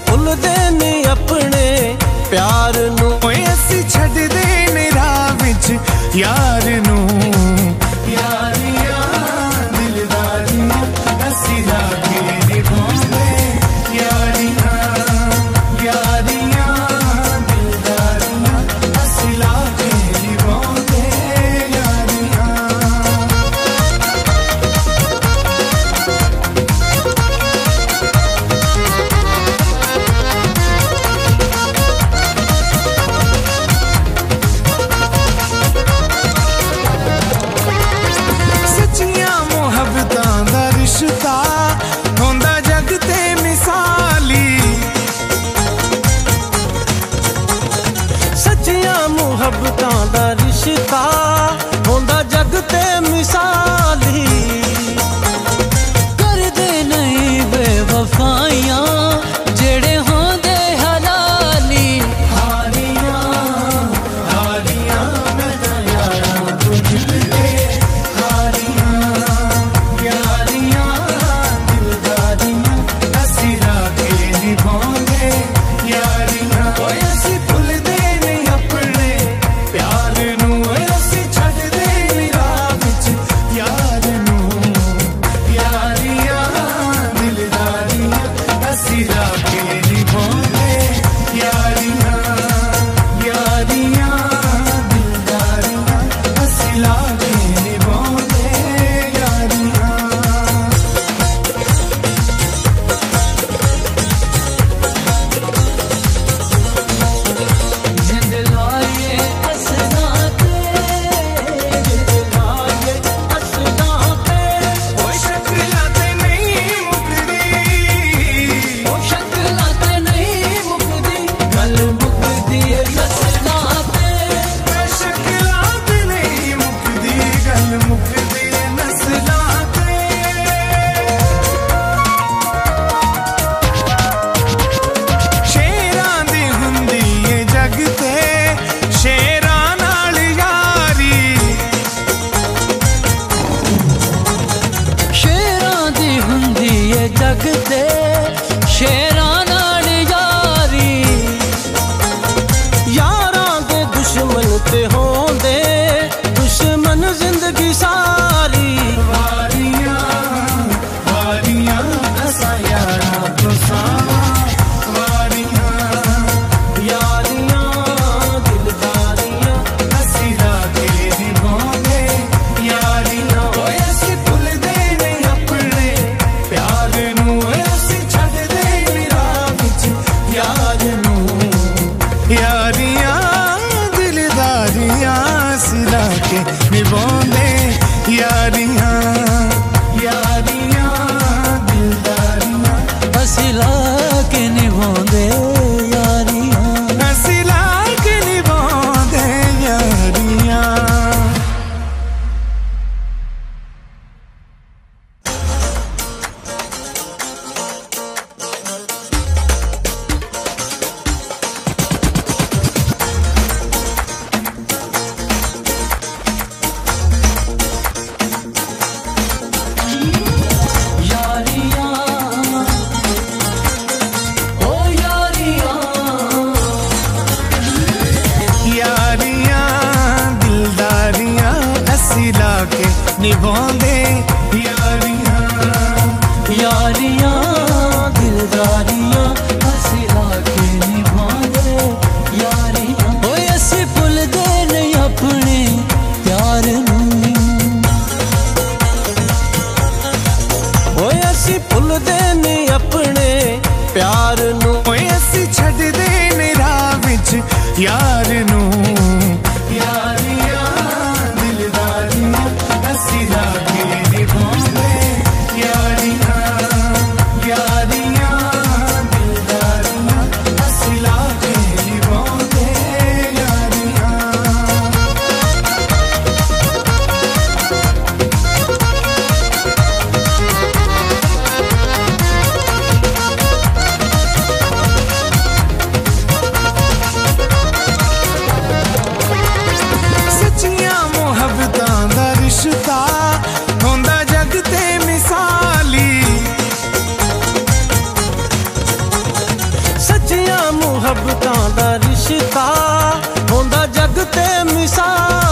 भुलदे नहीं अपने प्यार नू, असी छड्डदे नहीं राह विच यार नू। यारियां दिलदारियां असी लागे निभांदे, यारियां यारियां दिलदारियां असी लागे निभांदे, यारियां। सच्चियां मुहब्बतां दा रिश्ता होंदा जग ते मिसाली, सच्चियां मुहब्बतां दा रिश्ता होंदा जग ते मिसाली। करदे नहीं बेवफाइयां जेड़े होंदे हलाली। हारियां हारियां मैं तां यारां तों जिलदे, हारियां यारियां दिलदारियां असी लागे निभांदे, यारियां। असी भुलदे नहीं अपने प्यार नू, असी छड्डदे नहीं राह विच यार नू। यारियां दिलदारियां असी लागे निभांदे, यारियां यारियां दिलदारियां असी लागे निभांदे, यारियां। जिंद लाए असदा ते, जिंद लाए असदा ते, ओए शक्लां ते नहीं मुकदी, ओ शक्लां ते नहीं मुकदी, गल मुकदी नस्लां ते। ओए शक्लां ते नहीं मुकदी, गल मुकदी नस्लां ते। शेरां दी हुंदी ए जग ते शेरां नाल यारी, शेरां दी हुंदी ए जग ते शेरां नाल यारी। यारां दे दुश्मन ते होंदे दुश्मन जिंदगी सारी। वारियां वारियां असां यारां तो सावां, वारियां यारियां दिलदारियां असी लागे निभांदे, यारियां। ओए असी भुलदे नहीं अपने प्यार नू, असी छड्डदे नहीं राह विच यार नू। यारियां दिलदारियां असी लागे निभांदे, यारियां यारियां दिलदारियां असी लाके निभांदे, यारियां। असी लागे निभांदे, यारियां। यारियां ओ यारियां, यारियां दिलदारियां असी लाके निभांदे, यारियां। यारियां दिलदारियां असी लाके निभांदे, यारियां। ओए असी भुलदे नहीं अपने प्यार नू, ओए असी भुलदे नहीं अपने प्यार नू। ओए असी छड्डदे नहीं राह विच यार नू। यारियां दिलदारियां असी लागे निभांदे, यारियां यारियां दिलदारियां असी लागे निभांदे, यारियां। मोहब्बतां दा रिश्ता होंदा जग ते मिसाल।